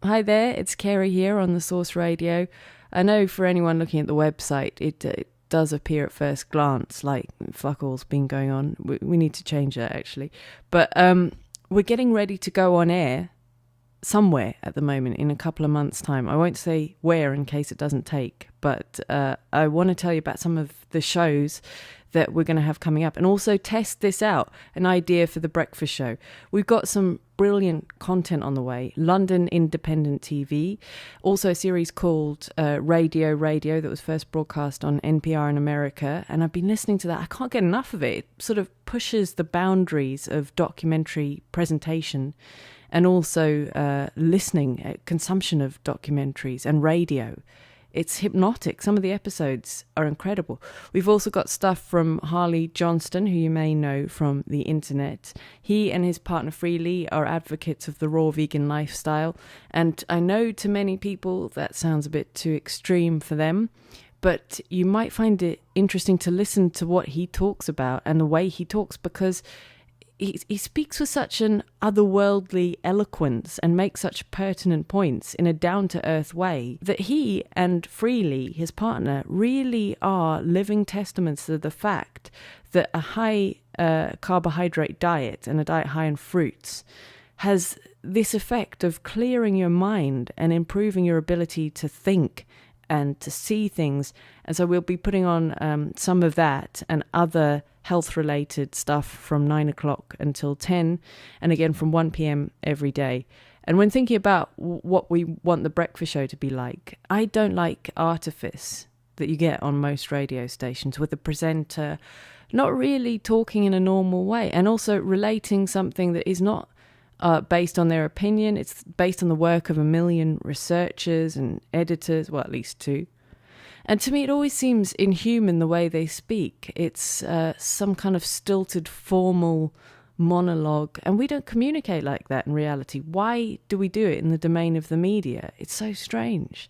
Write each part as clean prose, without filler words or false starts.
Hi there, it's Kerry here on the Source Radio. I know for anyone looking at the website, it does appear at first glance like fuck all's been going on. We need to change that actually. But we're getting ready to go on air somewhere at the moment in a couple of months' time. I won't say where in case it doesn't take, but I want to tell you about some of the shows that we're going to have coming up and also test this out, an idea for the breakfast show. We've got some brilliant content on the way. London Independent TV, also a series called Radio that was first broadcast on NPR in America, and I've been listening to that. I can't get enough of it. It sort of pushes the boundaries of documentary presentation and also listening, consumption of documentaries and radio. It's hypnotic. Some of the episodes are incredible. We've also got stuff from Harley Johnston, who you may know from the internet. He and his partner Freely are advocates of the raw vegan lifestyle. And I know to many people that sounds a bit too extreme for them, but you might find it interesting to listen to what he talks about and the way he talks, because he speaks with such an otherworldly eloquence and makes such pertinent points in a down-to-earth way that he and Freely, his partner, really are living testaments to the fact that a high carbohydrate diet and a diet high in fruits has this effect of clearing your mind and improving your ability to think and to see things. And so we'll be putting on some of that and other health-related stuff from 9 o'clock until 10, and again from 1 p.m. every day. And when thinking about what we want the breakfast show to be like, I don't like artifice that you get on most radio stations with the presenter not really talking in a normal way and also relating something that is not based on their opinion. It's based on the work of 1 million researchers and editors, well, at least 2. And to me, it always seems inhuman the way they speak. It's some kind of stilted, formal monologue. And we don't communicate like that in reality. Why do we do it in the domain of the media? It's so strange.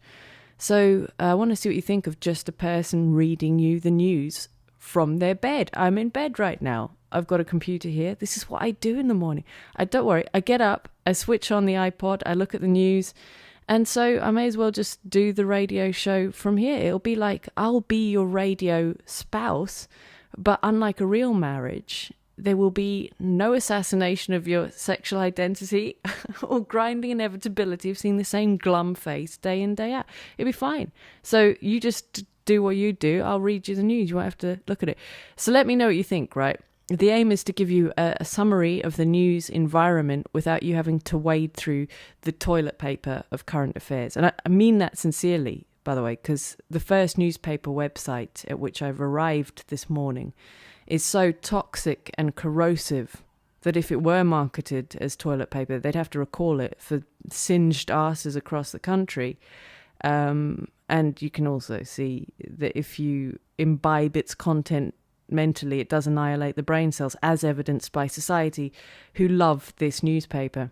So I want to see what you think of just a person reading you the news from their bed. I'm in bed right now. I've got a computer here. This is what I do in the morning. Don't worry. I get up, I switch on the iPod, I look at the news. And so I may as well just do the radio show from here. It'll be like I'll be your radio spouse, but unlike a real marriage, there will be no assassination of your sexual identity or grinding inevitability of seeing the same glum face day in, day out. It'll be fine. So you just do what you do. I'll read you the news. You won't have to look at it. So let me know what you think, right? The aim is to give you a summary of the news environment without you having to wade through the toilet paper of current affairs. And I mean that sincerely, by the way, because the first newspaper website at which I've arrived this morning is so toxic and corrosive that if it were marketed as toilet paper, they'd have to recall it for singed asses across the country. And you can also see that if you imbibe its content mentally, it does annihilate the brain cells, as evidenced by society, who love this newspaper.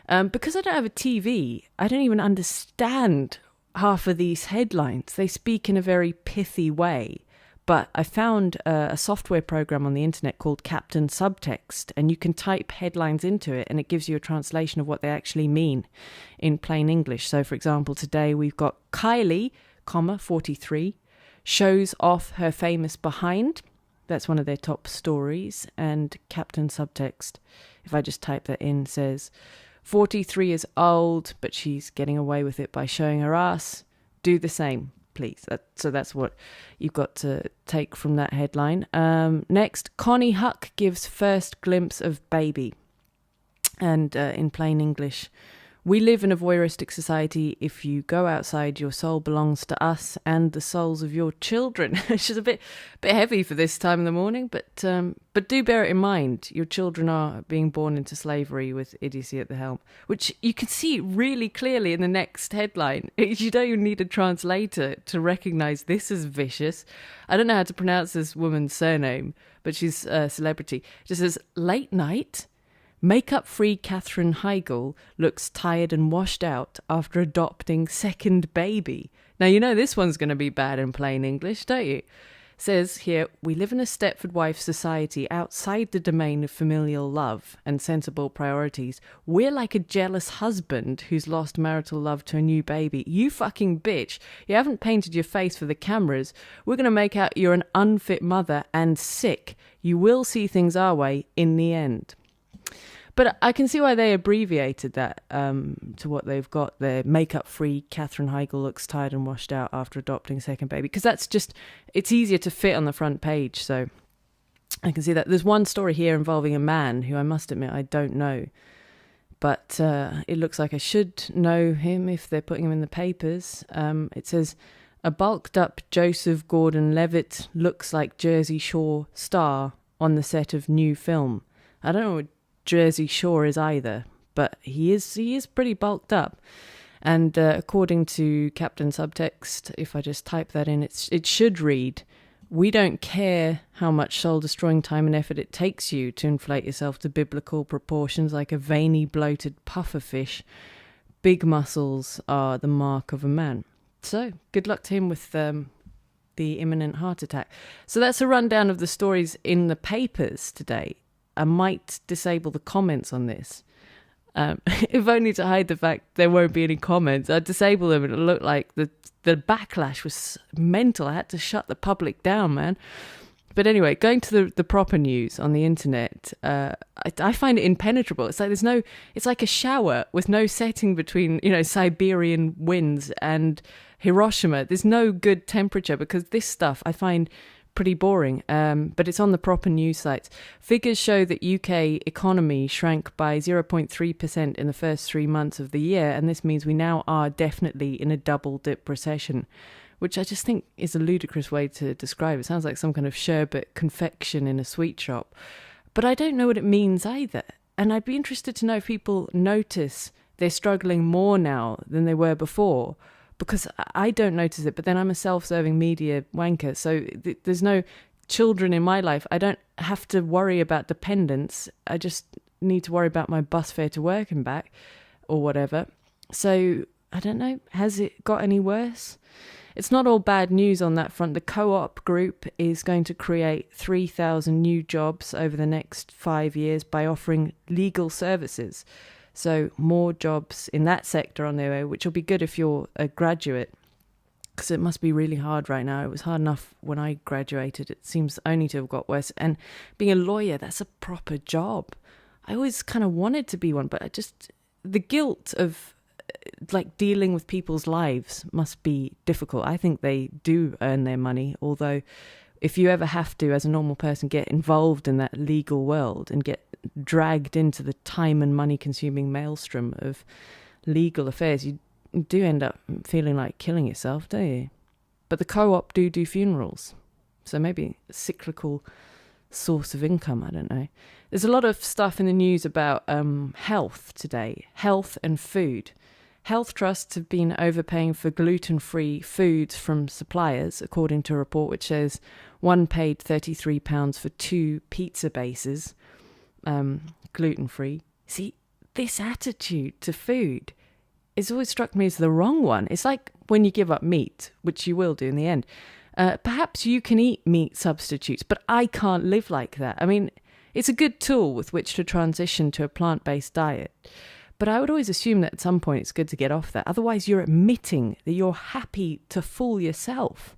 Because I don't have a TV, I don't even understand half of these headlines. They speak in a very pithy way. But I found a software program on the internet called Captain Subtext, and you can type headlines into it and it gives you a translation of what they actually mean in plain English. So, for example, today we've got Kylie, 43, shows off her famous behind. That's one of their top stories. And Captain Subtext, if I just type that in, says 43 is old, but she's getting away with it by showing her ass. Do the same, please. So that's what you've got to take from that headline. Next, Connie Huck gives first glimpse of baby. And in plain English, we live in a voyeuristic society. If you go outside, your soul belongs to us and the souls of your children. Which is a bit heavy for this time in the morning, but do bear it in mind. Your children are being born into slavery with idiocy at the helm, which you can see really clearly in the next headline. You don't even need a translator to recognize this as vicious. I don't know how to pronounce this woman's surname, but she's a celebrity. It just says, late night. Makeup-free Katherine Heigl looks tired and washed out after adopting second baby. Now, you know this one's going to be bad in plain English, don't you? says here, we live in a Stepford wife society outside the domain of familial love and sensible priorities. We're like a jealous husband who's lost marital love to a new baby. You fucking bitch. You haven't painted your face for the cameras. We're going to make out you're an unfit mother and sick. You will see things our way in the end. But I can see why they abbreviated that to what they've got there. Makeup-free Katherine Heigl looks tired and washed out after adopting a second baby. Because that's just, it's easier to fit on the front page. So I can see that. There's one story here involving a man who I must admit I don't know. But it looks like I should know him if they're putting him in the papers. It says, a bulked up Joseph Gordon-Levitt looks like Jersey Shore star on the set of new film. I don't know what Jersey Shore is either, but he is pretty bulked up. And according to Captain Subtext, if I just type that in, it should read, we don't care how much soul-destroying time and effort it takes you to inflate yourself to biblical proportions like a veiny, bloated pufferfish. Big muscles are the mark of a man. So, good luck to him with the imminent heart attack. So that's a rundown of the stories in the papers today. I might disable the comments on this, if only to hide the fact there won't be any comments. I'd disable them and it looked like the backlash was mental. I had to shut the public down, man. But anyway, going to the proper news on the internet, I find it impenetrable. It's like it's like a shower with no setting between, Siberian winds and Hiroshima. There's no good temperature because this stuff I find pretty boring, but it's on the proper news sites. Figures show that UK economy shrank by 0.3% in the first 3 months of the year, and this means we now are definitely in a double-dip recession, which I just think is a ludicrous way to describe it. It sounds like some kind of sherbet confection in a sweet shop, but I don't know what it means either, and I'd be interested to know if people notice they're struggling more now than they were before, because I don't notice it, but then I'm a self-serving media wanker, so there's no children in my life. I don't have to worry about dependence. I just need to worry about my bus fare to work and back, or whatever. So, I don't know, has it got any worse? It's not all bad news on that front. The Co-op Group is going to create 3,000 new jobs over the next 5 years by offering legal services. So more jobs in that sector on their way, which will be good if you're a graduate, because it must be really hard right now. It was hard enough when I graduated. It seems only to have got worse. And being a lawyer, that's a proper job. I always kind of wanted to be one, but the guilt of dealing with people's lives must be difficult. I think they do earn their money, although if you ever have to, as a normal person, get involved in that legal world and get dragged into the time and money consuming maelstrom of legal affairs, you do end up feeling like killing yourself, don't you? But the Co-op do funerals, so maybe a cyclical source of income, I don't know. There's a lot of stuff in the news about health today, health and food. Health trusts have been overpaying for gluten-free foods from suppliers, according to a report which says one paid £33 for 2 pizza bases, gluten-free. See, this attitude to food has always struck me as the wrong one. It's like when you give up meat, which you will do in the end. Perhaps you can eat meat substitutes, but I can't live like that. I mean, it's a good tool with which to transition to a plant-based diet. But I would always assume that at some point it's good to get off that. Otherwise, you're admitting that you're happy to fool yourself.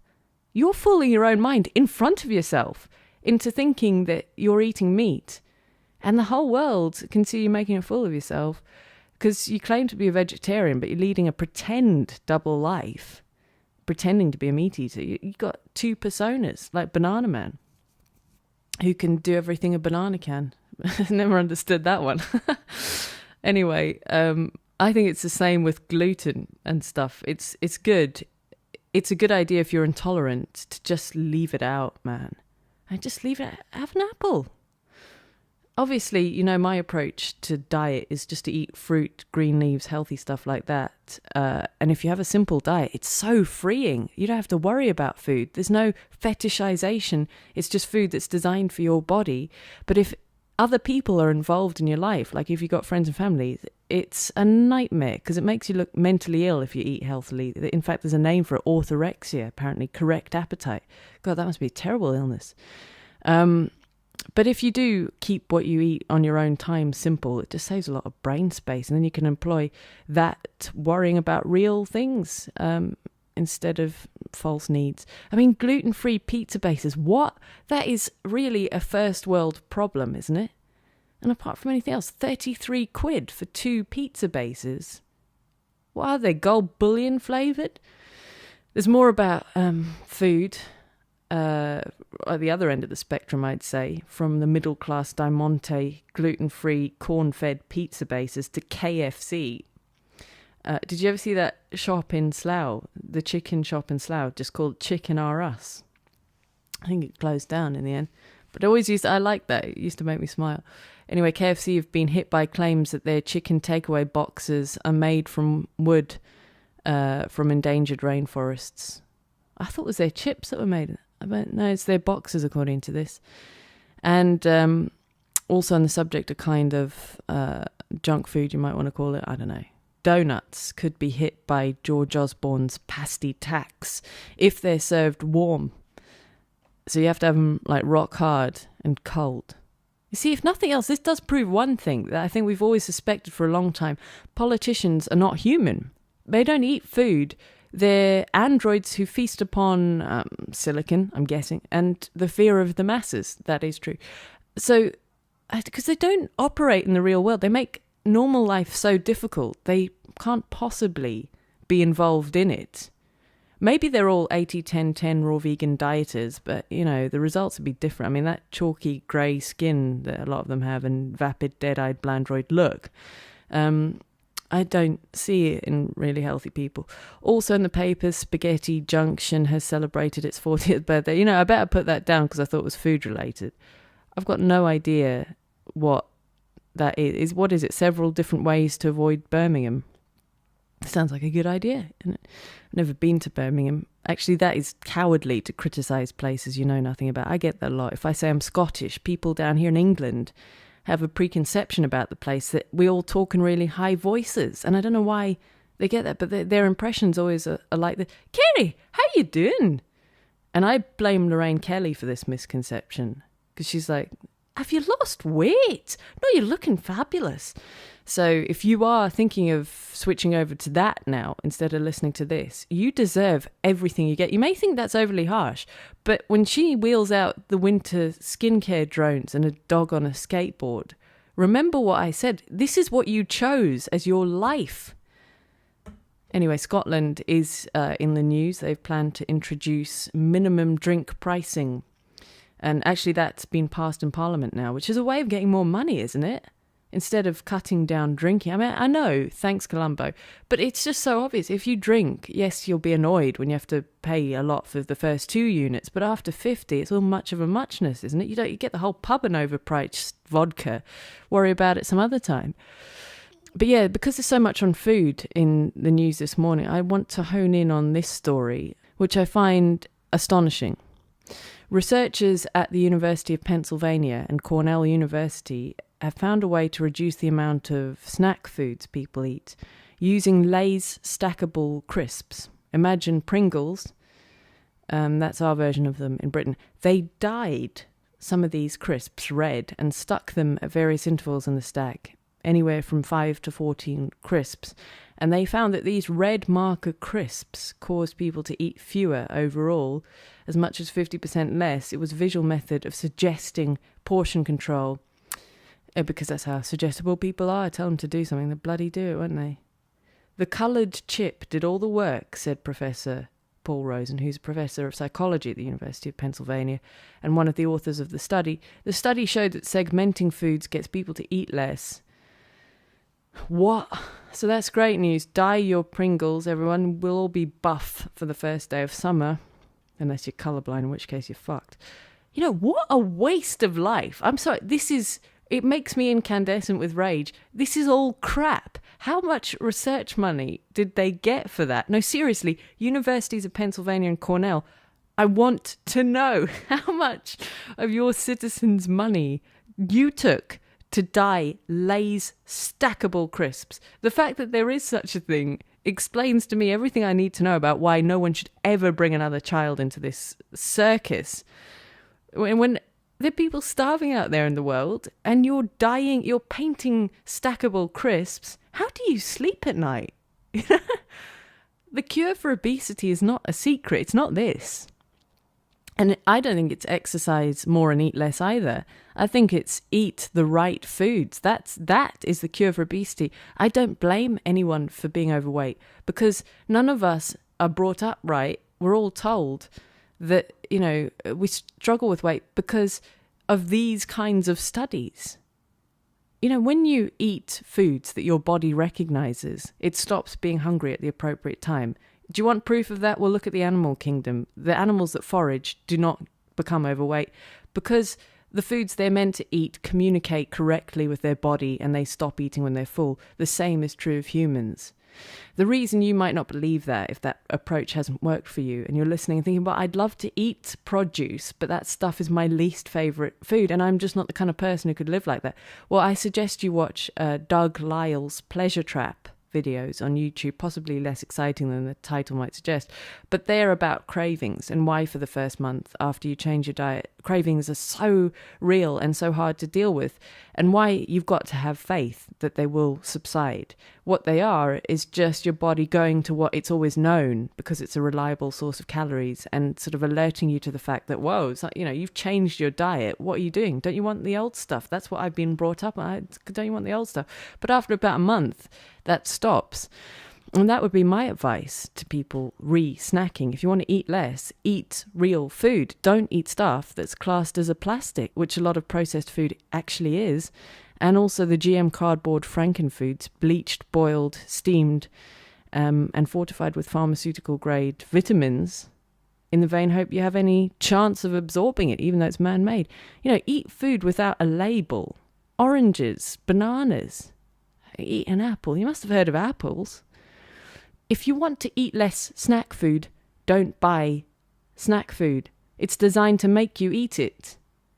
You're fooling your own mind in front of yourself into thinking that you're eating meat. And the whole world can see you making a fool of yourself because you claim to be a vegetarian, but you're leading a pretend double life, pretending to be a meat eater. You've got 2 personas, like Banana Man, who can do everything a banana can. Never understood that one. Anyway, I think it's the same with gluten and stuff. It's good. It's a good idea if you're intolerant to just leave it out, man. And just leave it. Have an apple. Obviously, my approach to diet is just to eat fruit, green leaves, healthy stuff like that. And if you have a simple diet, it's so freeing. You don't have to worry about food. There's no fetishization. It's just food that's designed for your body. But if other people are involved in your life, like if you've got friends and family, it's a nightmare because it makes you look mentally ill if you eat healthily. In fact, there's a name for it, orthorexia, apparently, correct appetite. God, that must be a terrible illness. But if you do keep what you eat on your own time simple, it just saves a lot of brain space. And then you can employ that worrying about real things instead of false needs. I mean, gluten-free pizza bases, what? That is really a first world problem, isn't it? And apart from anything else, 33 quid for 2 pizza bases. What are they, gold bullion flavoured? There's more about food at the other end of the spectrum, I'd say, from the middle-class Diamante gluten-free corn-fed pizza bases to KFC. Did you ever see that shop in Slough, the chicken shop in Slough, just called Chicken R Us? I think it closed down in the end. But I like that. It used to make me smile. Anyway, KFC have been hit by claims that their chicken takeaway boxes are made from wood from endangered rainforests. I thought it was their chips that were made. No, it's their boxes, according to this. And also on the subject of kind of junk food, you might want to call it, I don't know. Donuts could be hit by George Osborne's pasty tax if they're served warm. So you have to have them like rock hard and cold. You see, if nothing else, this does prove one thing that I think we've always suspected for a long time. Politicians are not human. They don't eat food. They're androids who feast upon silicon, I'm guessing, and the fear of the masses. That is true. So, because they don't operate in the real world, they make normal life so difficult. They can't possibly be involved in it. Maybe they're all 80-10-10 raw vegan dieters, but, you know, the results would be different. I mean, that chalky grey skin that a lot of them have and vapid, dead-eyed, blandroid look, I don't see it in really healthy people. Also in the papers, Spaghetti Junction has celebrated its 40th birthday. You know, I better put that down because I thought it was food-related. I've got no idea what that is. What is it? Several different ways to avoid Birmingham. Sounds like a good idea, isn't it? I've never been to Birmingham. Actually, that is cowardly to criticise places you know nothing about. I get that a lot. If I say I'm Scottish, people down here in England have a preconception about the place that we all talk in really high voices. And I don't know why they get that, but their impressions always are like the, Kerry, how you doing? And I blame Lorraine Kelly for this misconception because she's like, have you lost weight? No, you're looking fabulous. So if you are thinking of switching over to that now instead of listening to this, you deserve everything you get. You may think that's overly harsh, but when she wheels out the winter skincare drones and a dog on a skateboard, remember what I said. This is what you chose as your life. Anyway, Scotland is in the news. They've planned to introduce minimum drink pricing. And actually that's been passed in Parliament now, which is a way of getting more money, isn't it? Instead of cutting down drinking. I mean, I know, thanks Colombo, but it's just so obvious. If you drink, yes, you'll be annoyed when you have to pay a lot for the first 2 units, but after 50, it's all much of a muchness, isn't it? You get the whole pub and overpriced vodka. Worry about it some other time. But yeah, because there's so much on food in the news this morning, I want to hone in on this story, which I find astonishing. Researchers at the University of Pennsylvania and Cornell University have found a way to reduce the amount of snack foods people eat using Lay's stackable crisps. Imagine Pringles. That's our version of them in Britain. They dyed some of these crisps red and stuck them at various intervals in the stack, anywhere from 5 to 14 crisps. And they found that these red marker crisps caused people to eat fewer overall, as much as 50% less. It was a visual method of suggesting portion control, because that's how suggestible people are. Tell them to do something, they bloody do it, won't they? The coloured chip did all the work, said Professor Paul Rosen, who's a professor of psychology at the University of Pennsylvania and one of the authors of the study. The study showed that segmenting foods gets people to eat less. What? So that's great news. Dye your Pringles, everyone. We'll all be buff for the first day of summer. Unless you're colourblind, in which case you're fucked. You know, what a waste of life. I'm sorry, it makes me incandescent with rage. This is all crap. How much research money did they get for that? No, seriously, Universities of Pennsylvania and Cornell, I want to know how much of your citizens' money you took to dye Lay's stackable crisps. The fact that there is such a thing explains to me everything I need to know about why no one should ever bring another child into this circus. When there are people starving out there in the world and you're painting stackable crisps, how do you sleep at night? The cure for obesity is not a secret. It's not this. And I don't think it's exercise more and eat less either. I think it's eat the right foods. That is the cure for obesity. I don't blame anyone for being overweight because none of us are brought up right. We're all told that, we struggle with weight because of these kinds of studies. When you eat foods that your body recognizes, it stops being hungry at the appropriate time. Do you want proof of that? Well, look at the animal kingdom. The animals that forage do not become overweight because the foods they're meant to eat communicate correctly with their body and they stop eating when they're full. The same is true of humans. The reason you might not believe that, if that approach hasn't worked for you and you're listening and thinking, well, I'd love to eat produce, but that stuff is my least favorite food and I'm just not the kind of person who could live like that. Well, I suggest you watch Doug Lyle's Pleasure Trap videos on YouTube, possibly less exciting than the title might suggest, but they're about cravings and why for the first month after you change your diet, cravings are so real and so hard to deal with, and why you've got to have faith that they will subside. What they are is just your body going to what it's always known because it's a reliable source of calories and sort of alerting you to the fact that, whoa, it's like, you've changed your diet. What are you doing? Don't you want the old stuff? That's what I've been brought up on. Don't you want the old stuff? But after about a month, that stops. And that would be my advice to people re-snacking. If you want to eat less, eat real food. Don't eat stuff that's classed as a plastic, which a lot of processed food actually is. And also the GM cardboard frankenfoods, bleached, boiled, steamed, and fortified with pharmaceutical grade vitamins in the vain hope you have any chance of absorbing it, even though it's man-made. Eat food without a label. Oranges, bananas. Eat an apple. You must have heard of apples. If you want to eat less snack food, don't buy snack food. It's designed to make you eat it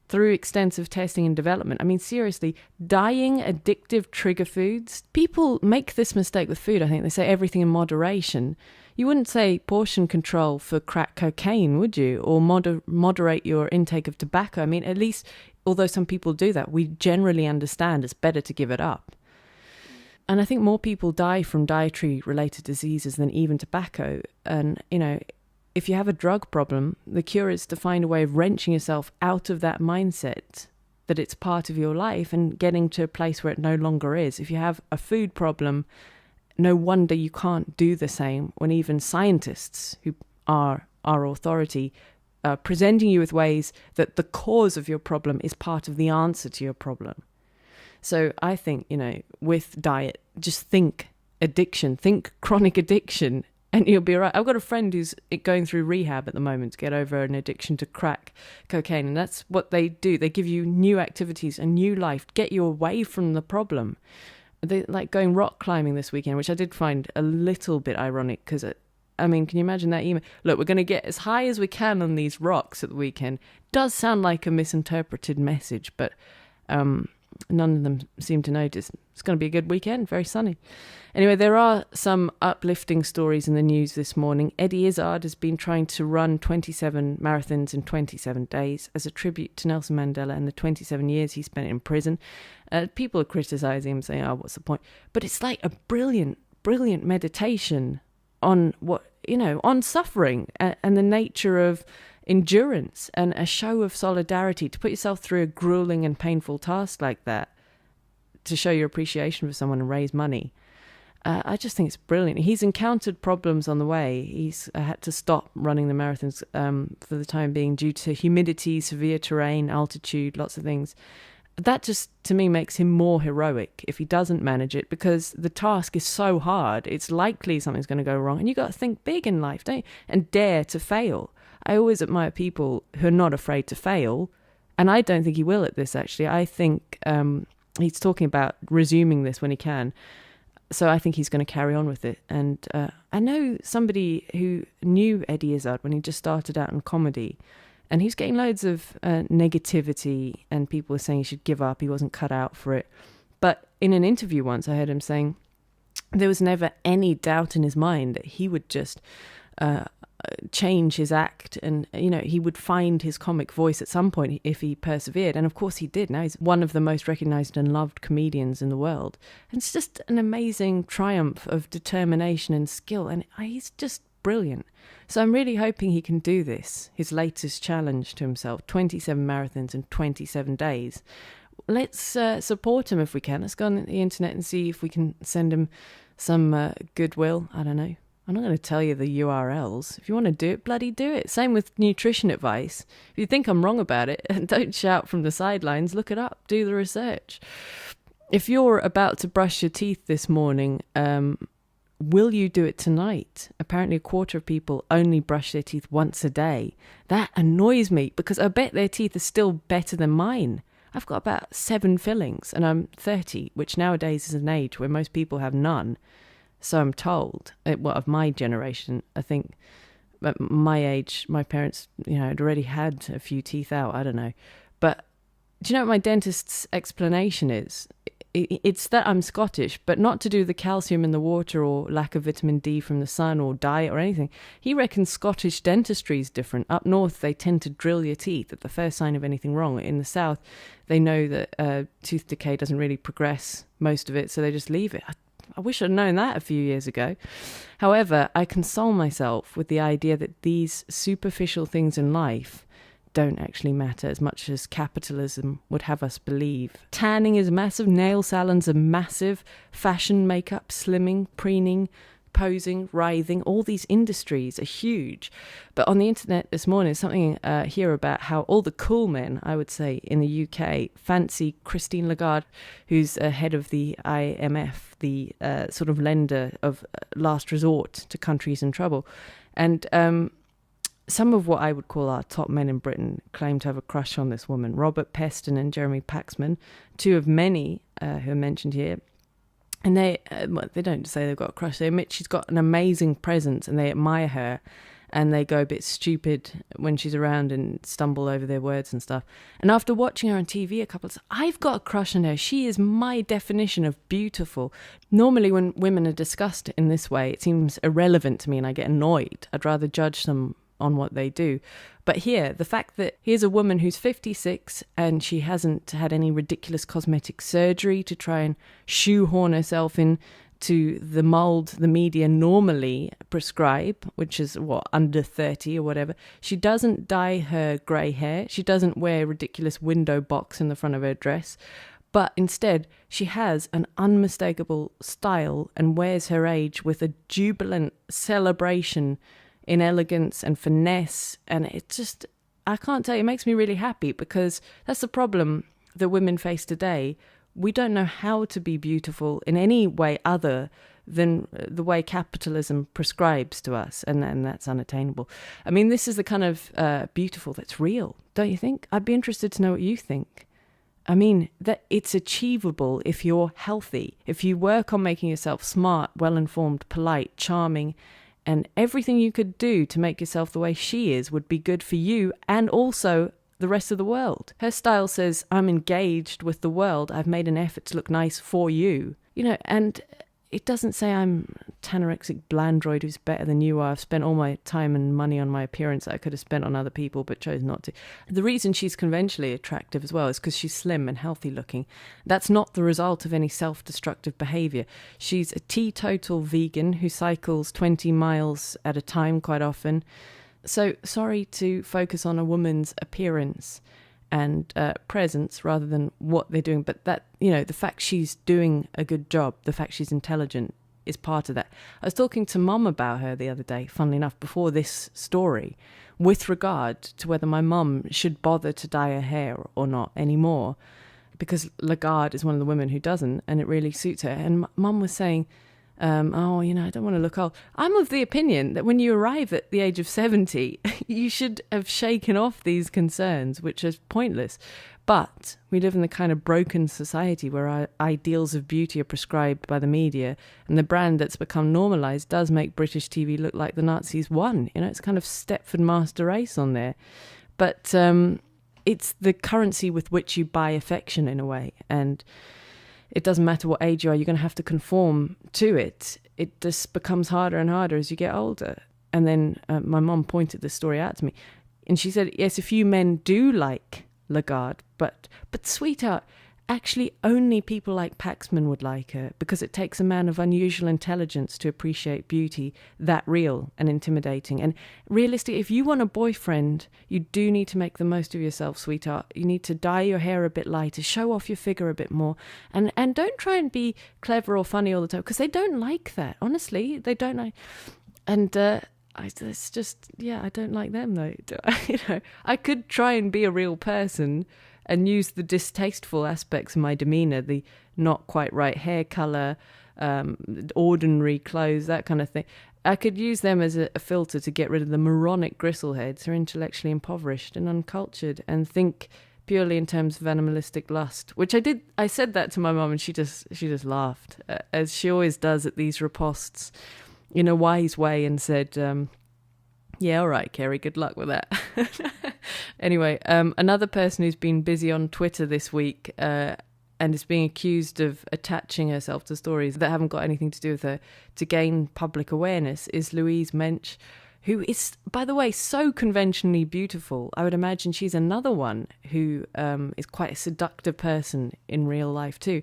through extensive testing and development. I mean, seriously, dyeing addictive trigger foods. People make this mistake with food, I think. They say everything in moderation. You wouldn't say portion control for crack cocaine, would you? Or moderate your intake of tobacco. I mean, at least, although some people do that, we generally understand it's better to give it up. And I think more people die from dietary-related diseases than even tobacco. And, if you have a drug problem, the cure is to find a way of wrenching yourself out of that mindset that it's part of your life and getting to a place where it no longer is. If you have a food problem, no wonder you can't do the same when even scientists who are our authority presenting you with ways that the cause of your problem is part of the answer to your problem. So I think, with diet, just think addiction, think chronic addiction, and you'll be all right. I've got a friend who's going through rehab at the moment to get over an addiction to crack cocaine, and that's what they do. They give you new activities, a new life, get you away from the problem. They like going rock climbing this weekend, which I did find a little bit ironic because, can you imagine that email? Look, we're going to get as high as we can on these rocks at the weekend. Does sound like a misinterpreted message, but none of them seem to notice. It's going to be a good weekend, very sunny. Anyway, there are some uplifting stories in the news this morning. Eddie Izzard has been trying to run 27 marathons in 27 days as a tribute to Nelson Mandela and the 27 years he spent in prison. People are criticising him, saying, what's the point? But it's like a brilliant, brilliant meditation on on suffering and the nature of endurance and a show of solidarity to put yourself through a grueling and painful task like that to show your appreciation for someone and raise money. I just think it's brilliant. He's encountered problems on the way. He's had to stop running the marathons for the time being due to humidity, severe terrain, altitude, lots of things. That just, to me, makes him more heroic if he doesn't manage it, because the task is so hard. It's likely something's going to go wrong. And you got to think big in life, don't you? And dare to fail. I always admire people who are not afraid to fail. And I don't think he will at this, actually. I think he's talking about resuming this when he can. So I think he's going to carry on with it. And I know somebody who knew Eddie Izzard when he just started out in comedy. And he's getting loads of negativity, and people were saying he should give up, he wasn't cut out for it. But in an interview once, I heard him saying there was never any doubt in his mind that he would just change his act, and he would find his comic voice at some point if he persevered. And of course he did. Now he's one of the most recognized and loved comedians in the world, and it's just an amazing triumph of determination and skill, and he's just brilliant. So I'm really hoping he can do this, his latest challenge to himself, 27 marathons in 27 days. Let's support him if we can. Let's go on the internet and see if we can send him some goodwill. I don't know. I'm not going to tell you the URLs. If you want to do it, bloody do it. Same with nutrition advice. If you think I'm wrong about it, don't shout from the sidelines. Look it up. Do the research. If you're about to brush your teeth this morning, will you do it tonight? Apparently a quarter of people only brush their teeth once a day. That annoys me because I bet their teeth are still better than mine. I've got about 7 fillings and I'm 30, which nowadays is an age where most people have none. So I'm told, of my generation, I think at my age, my parents, had already had a few teeth out. I don't know. But do you know what my dentist's explanation is? It's that I'm Scottish, but not to do with the calcium in the water or lack of vitamin D from the sun or diet or anything. He reckons Scottish dentistry is different. Up north, they tend to drill your teeth at the first sign of anything wrong. In the south, they know that tooth decay doesn't really progress, most of it, so they just leave it. I wish I'd known that a few years ago. However, I console myself with the idea that these superficial things in life don't actually matter as much as capitalism would have us believe. Tanning is massive, nail salons are massive, fashion, makeup, slimming, preening, posing, writhing, all these industries are huge. But on the internet this morning, something here about how all the cool men, I would say, in the UK fancy Christine Lagarde, who's head of the IMF, the sort of lender of last resort to countries in trouble. And some of what I would call our top men in Britain claim to have a crush on this woman. Robert Peston and Jeremy Paxman, 2 of many who are mentioned here. And they don't say they've got a crush. They admit she's got an amazing presence and they admire her, and they go a bit stupid when she's around and stumble over their words and stuff. And after watching her on TV a couple of times, I've got a crush on her. She is my definition of beautiful. Normally when women are discussed in this way, it seems irrelevant to me and I get annoyed. I'd rather judge them on what they do. But here, the fact that here's a woman who's 56 and she hasn't had any ridiculous cosmetic surgery to try and shoehorn herself in to the mold the media normally prescribe, which is under 30 or whatever. She doesn't dye her grey hair. She doesn't wear a ridiculous window box in the front of her dress. But instead, she has an unmistakable style and wears her age with a jubilant celebration in elegance and finesse. And it just, I can't tell you, it makes me really happy, because that's the problem that women face today. We don't know how to be beautiful in any way other than the way capitalism prescribes to us, and that's unattainable. I mean, this is the kind of beautiful that's real, don't you think? I'd be interested to know what you think. I mean, that it's achievable if you're healthy, if you work on making yourself smart, well-informed, polite, charming, and everything you could do to make yourself the way she is would be good for you and also the rest of the world. Her style says, I'm engaged with the world. I've made an effort to look nice for you. And it doesn't say I'm tanorexic blandroid who's better than you are. I've spent all my time and money on my appearance that I could have spent on other people but chose not to. The reason she's conventionally attractive as well is because she's slim and healthy looking. That's not the result of any self-destructive behaviour. She's a teetotal vegan who cycles 20 miles at a time quite often. So sorry to focus on a woman's appearance and presence rather than what they're doing, but that, the fact she's doing a good job, the fact she's intelligent is part of that. I was talking to Mum about her the other day, funnily enough, before this story, with regard to whether my mum should bother to dye her hair or not anymore, because Lagarde is one of the women who doesn't, and it really suits her. And Mum was saying, I don't want to look old. I'm of the opinion that when you arrive at the age of 70, you should have shaken off these concerns, which are pointless. But we live in the kind of broken society where our ideals of beauty are prescribed by the media, and the brand that's become normalised does make British TV look like the Nazis won. It's kind of Stepford Master Race on there. But it's the currency with which you buy affection in a way. And it doesn't matter what age you are, you're going to have to conform to it. It just becomes harder and harder as you get older. And then my mom pointed this story out to me. And she said, yes, a few men do like Lagarde, but sweetheart, actually only people like Paxman would like her, because it takes a man of unusual intelligence to appreciate beauty that real and intimidating. And realistically, if you want a boyfriend, you do need to make the most of yourself, sweetheart. You need to dye your hair a bit lighter, show off your figure a bit more, and don't try and be clever or funny all the time, because they don't like that. Honestly, they don't like. And it's just, I don't like them though. I could try and be a real person and use the distasteful aspects of my demeanour, the not quite right hair colour, ordinary clothes, that kind of thing. I could use them as a filter to get rid of the moronic gristleheads who are intellectually impoverished and uncultured and think purely in terms of animalistic lust, which I did. I said that to my mum and she just laughed, as she always does at these ripostes, in a wise way, and said, yeah, all right, Kerry, good luck with that. Anyway, another person who's been busy on Twitter this week and is being accused of attaching herself to stories that haven't got anything to do with her to gain public awareness is Louise Mensch, who is, by the way, so conventionally beautiful. I would imagine she's another one who is quite a seductive person in real life too.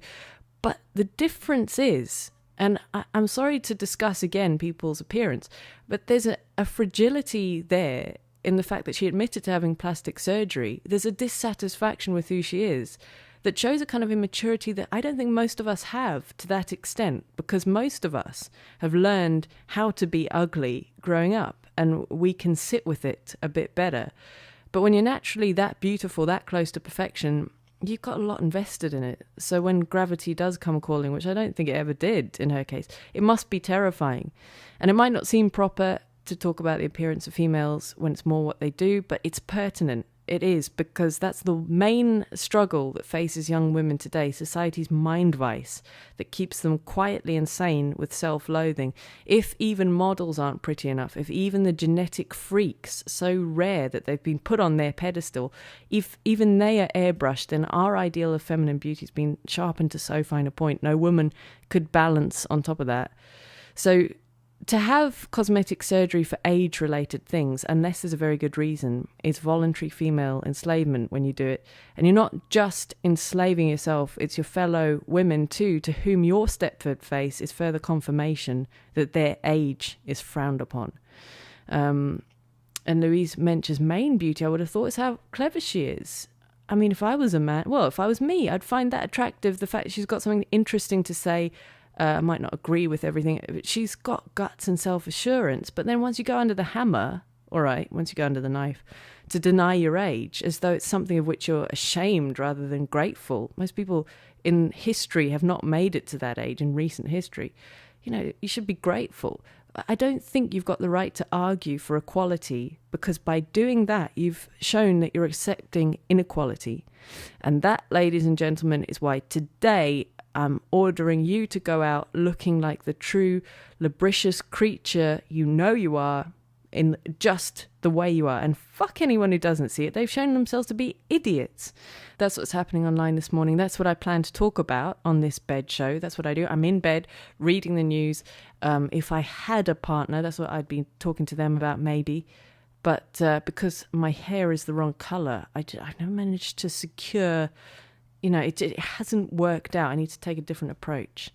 But the difference is, and I'm sorry to discuss again people's appearance, but there's a fragility there in the fact that she admitted to having plastic surgery. There's a dissatisfaction with who she is that shows a kind of immaturity that I don't think most of us have to that extent, because most of us have learned how to be ugly growing up and we can sit with it a bit better. But when you're naturally that beautiful, that close to perfection, you've got a lot invested in it. So when gravity does come calling, which I don't think it ever did in her case, it must be terrifying. And it might not seem proper to talk about the appearance of females when it's more what they do, but it's pertinent. It is, because that's the main struggle that faces young women today, society's mind vice that keeps them quietly insane with self-loathing. If even models aren't pretty enough, if even the genetic freaks so rare that they've been put on their pedestal, if even they are airbrushed, then our ideal of feminine beauty has been sharpened to so fine a point no woman could balance on top of that. So to have cosmetic surgery for age-related things, unless there's a very good reason, is voluntary female enslavement when you do it. And you're not just enslaving yourself, it's your fellow women too, to whom your Stepford face is further confirmation that their age is frowned upon. And Louise Mensch's main beauty, I would have thought, is how clever she is. I mean, if I was a man, well, if I was me, I'd find that attractive, the fact that she's got something interesting to say. I might not agree with everything, but she's got guts and self-assurance. But then once you go under the hammer, all right, once you go under the knife, to deny your age as though it's something of which you're ashamed rather than grateful. Most people in history have not made it to that age in recent history. You know, you should be grateful. I don't think you've got the right to argue for equality, because by doing that, you've shown that you're accepting inequality. And that, ladies and gentlemen, is why today I'm ordering you to go out looking like the true lubricious creature you know you are, in just the way you are. And fuck anyone who doesn't see it. They've shown themselves to be idiots. That's what's happening online this morning. That's what I plan to talk about on this bed show. That's what I do. I'm in bed reading the news. If I had a partner, that's what I'd be talking to them about maybe. But because my hair is the wrong colour, I've never managed to secure... You know, it hasn't worked out. I need to take a different approach.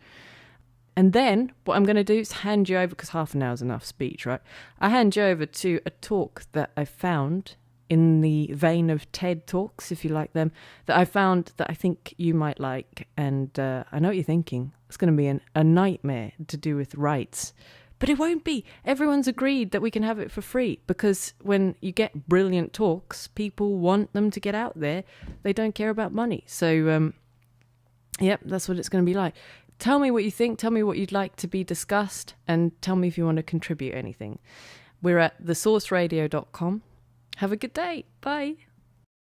And then what I'm going to do is hand you over, because half an hour is enough speech, right? I hand you over to a talk that I found in the vein of TED Talks, if you like them, that I found that I think you might like. And I know what you're thinking. It's going to be a nightmare to do with rights. But it won't be. Everyone's agreed that we can have it for free, because when you get brilliant talks, people want them to get out there. They don't care about money. So, yep, that's what it's going to be like. Tell me what you think. Tell me what you'd like to be discussed, and tell me if you want to contribute anything. We're at thesourceradio.com. Have a good day. Bye.